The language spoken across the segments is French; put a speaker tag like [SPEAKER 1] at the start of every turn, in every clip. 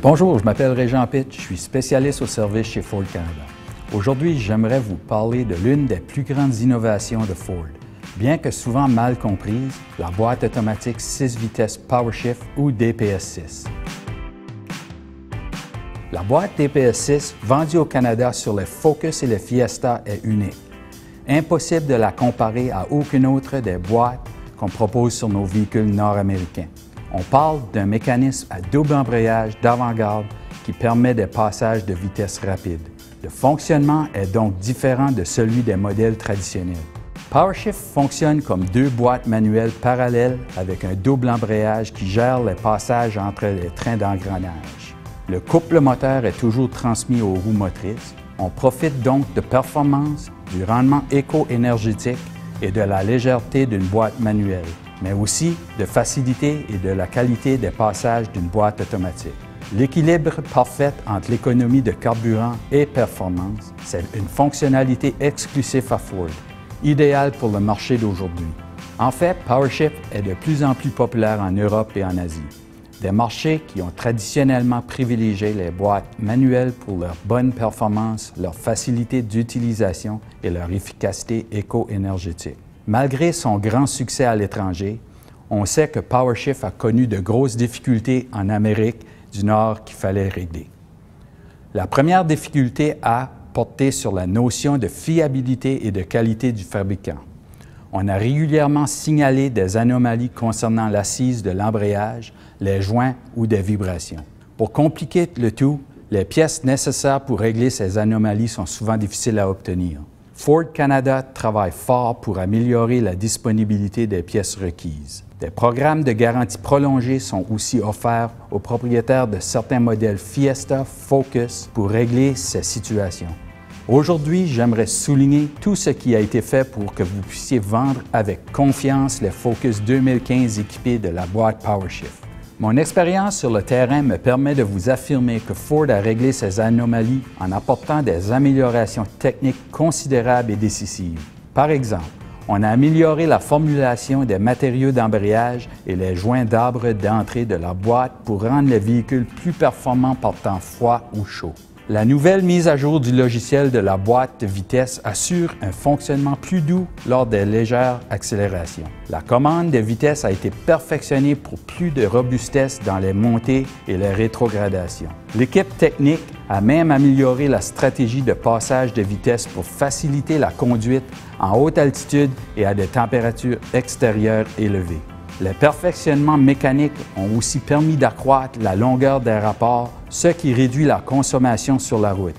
[SPEAKER 1] Bonjour, je m'appelle Régent Pitt, je suis spécialiste au service chez Ford Canada. Aujourd'hui, j'aimerais vous parler de l'une des plus grandes innovations de Ford. Bien que souvent mal comprise, la boîte automatique 6 vitesses PowerShift ou DPS6. La boîte DPS6 vendue au Canada sur les Focus et les Fiesta est unique. Impossible de la comparer à aucune autre des boîtes qu'on propose sur nos véhicules nord-américains. On parle d'un mécanisme à double embrayage d'avant-garde qui permet des passages de vitesse rapide. Le fonctionnement est donc différent de celui des modèles traditionnels. PowerShift fonctionne comme deux boîtes manuelles parallèles avec un double embrayage qui gère les passages entre les trains d'engrenage. Le couple moteur est toujours transmis aux roues motrices. On profite donc de performance, du rendement éco-énergétique et de la légèreté d'une boîte manuelle, mais aussi de facilité et de la qualité des passages d'une boîte automatique. L'équilibre parfait entre l'économie de carburant et performance, c'est une fonctionnalité exclusive à Ford, idéale pour le marché d'aujourd'hui. En fait, PowerShift est de plus en plus populaire en Europe et en Asie, des marchés qui ont traditionnellement privilégié les boîtes manuelles pour leur bonne performance, leur facilité d'utilisation et leur efficacité éco-énergétique. Malgré son grand succès à l'étranger, on sait que PowerShift a connu de grosses difficultés en Amérique du Nord qu'il fallait régler. La première difficulté a porté sur la notion de fiabilité et de qualité du fabricant. On a régulièrement signalé des anomalies concernant l'assise de l'embrayage, les joints ou des vibrations. Pour compliquer le tout, les pièces nécessaires pour régler ces anomalies sont souvent difficiles à obtenir. Ford Canada travaille fort pour améliorer la disponibilité des pièces requises. Des programmes de garantie prolongée sont aussi offerts aux propriétaires de certains modèles Fiesta, Focus pour régler ces situations. Aujourd'hui, j'aimerais souligner tout ce qui a été fait pour que vous puissiez vendre avec confiance les Focus 2015 équipés de la boîte PowerShift. Mon expérience sur le terrain me permet de vous affirmer que Ford a réglé ces anomalies en apportant des améliorations techniques considérables et décisives. Par exemple, on a amélioré la formulation des matériaux d'embrayage et les joints d'arbre d'entrée de la boîte pour rendre les véhicules plus performants par temps froid ou chaud. La nouvelle mise à jour du logiciel de la boîte de vitesse assure un fonctionnement plus doux lors des légères accélérations. La commande de vitesse a été perfectionnée pour plus de robustesse dans les montées et les rétrogradations. L'équipe technique a même amélioré la stratégie de passage de vitesse pour faciliter la conduite en haute altitude et à des températures extérieures élevées. Les perfectionnements mécaniques ont aussi permis d'accroître la longueur des rapports, ce qui réduit la consommation sur la route.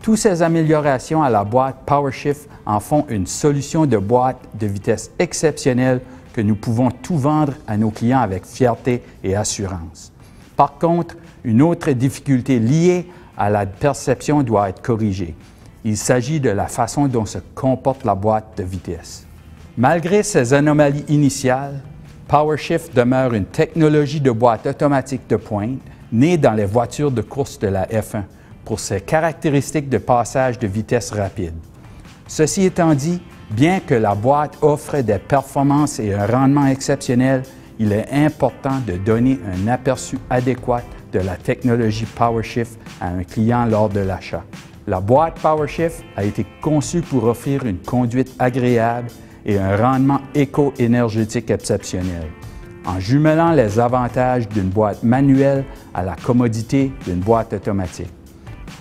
[SPEAKER 1] Toutes ces améliorations à la boîte PowerShift en font une solution de boîte de vitesse exceptionnelle que nous pouvons tout vendre à nos clients avec fierté et assurance. Par contre, une autre difficulté liée à la perception doit être corrigée. Il s'agit de la façon dont se comporte la boîte de vitesse. Malgré ces anomalies initiales, PowerShift demeure une technologie de boîte automatique de pointe née dans les voitures de course de la F1 pour ses caractéristiques de passage de vitesse rapide. Ceci étant dit, bien que la boîte offre des performances et un rendement exceptionnel, il est important de donner un aperçu adéquat de la technologie PowerShift à un client lors de l'achat. La boîte PowerShift a été conçue pour offrir une conduite agréable et un rendement éco-énergétique exceptionnel, en jumelant les avantages d'une boîte manuelle à la commodité d'une boîte automatique.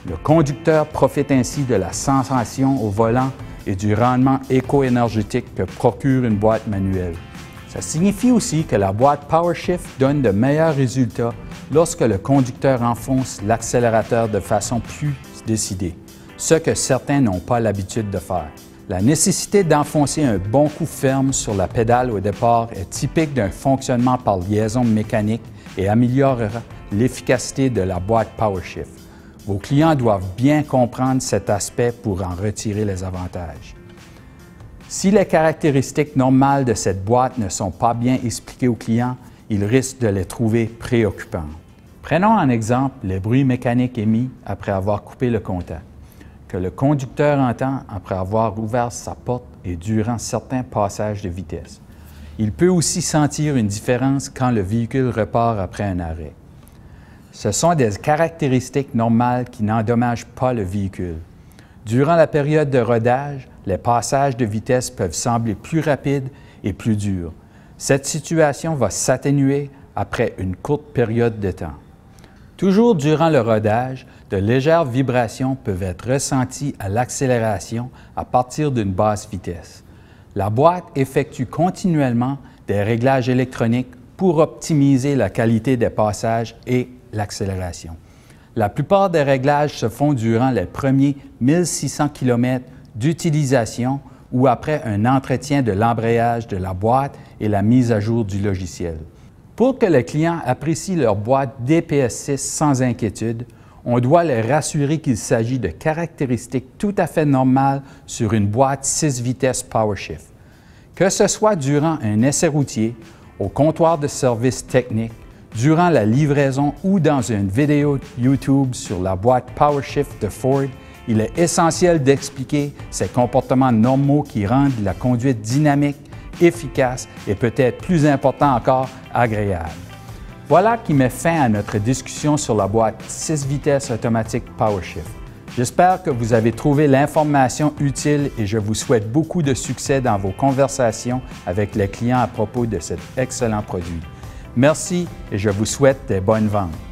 [SPEAKER 1] Le conducteur profite ainsi de la sensation au volant et du rendement éco-énergétique que procure une boîte manuelle. Ça signifie aussi que la boîte PowerShift donne de meilleurs résultats lorsque le conducteur enfonce l'accélérateur de façon plus décidée, ce que certains n'ont pas l'habitude de faire. La nécessité d'enfoncer un bon coup ferme sur la pédale au départ est typique d'un fonctionnement par liaison mécanique et améliorera l'efficacité de la boîte PowerShift. Vos clients doivent bien comprendre cet aspect pour en retirer les avantages. Si les caractéristiques normales de cette boîte ne sont pas bien expliquées aux clients, ils risquent de les trouver préoccupantes. Prenons en exemple les bruits mécaniques émis après avoir coupé le contact, que le conducteur entend après avoir ouvert sa porte et durant certains passages de vitesse. Il peut aussi sentir une différence quand le véhicule repart après un arrêt. Ce sont des caractéristiques normales qui n'endommagent pas le véhicule. Durant la période de rodage, les passages de vitesse peuvent sembler plus rapides et plus durs. Cette situation va s'atténuer après une courte période de temps. Toujours durant le rodage, de légères vibrations peuvent être ressenties à l'accélération à partir d'une basse vitesse. La boîte effectue continuellement des réglages électroniques pour optimiser la qualité des passages et l'accélération. La plupart des réglages se font durant les premiers 1600 km d'utilisation ou après un entretien de l'embrayage de la boîte et la mise à jour du logiciel. Pour que les clients apprécient leur boîte DPS6 sans inquiétude, on doit les rassurer qu'il s'agit de caractéristiques tout à fait normales sur une boîte 6 vitesses PowerShift. Que ce soit durant un essai routier, au comptoir de service technique, durant la livraison ou dans une vidéo YouTube sur la boîte PowerShift de Ford, il est essentiel d'expliquer ces comportements normaux qui rendent la conduite dynamique, efficace et peut-être plus important encore, agréable. Voilà qui met fin à notre discussion sur la boîte 6 vitesses automatique PowerShift. J'espère que vous avez trouvé l'information utile et je vous souhaite beaucoup de succès dans vos conversations avec les clients à propos de cet excellent produit. Merci et je vous souhaite des bonnes ventes.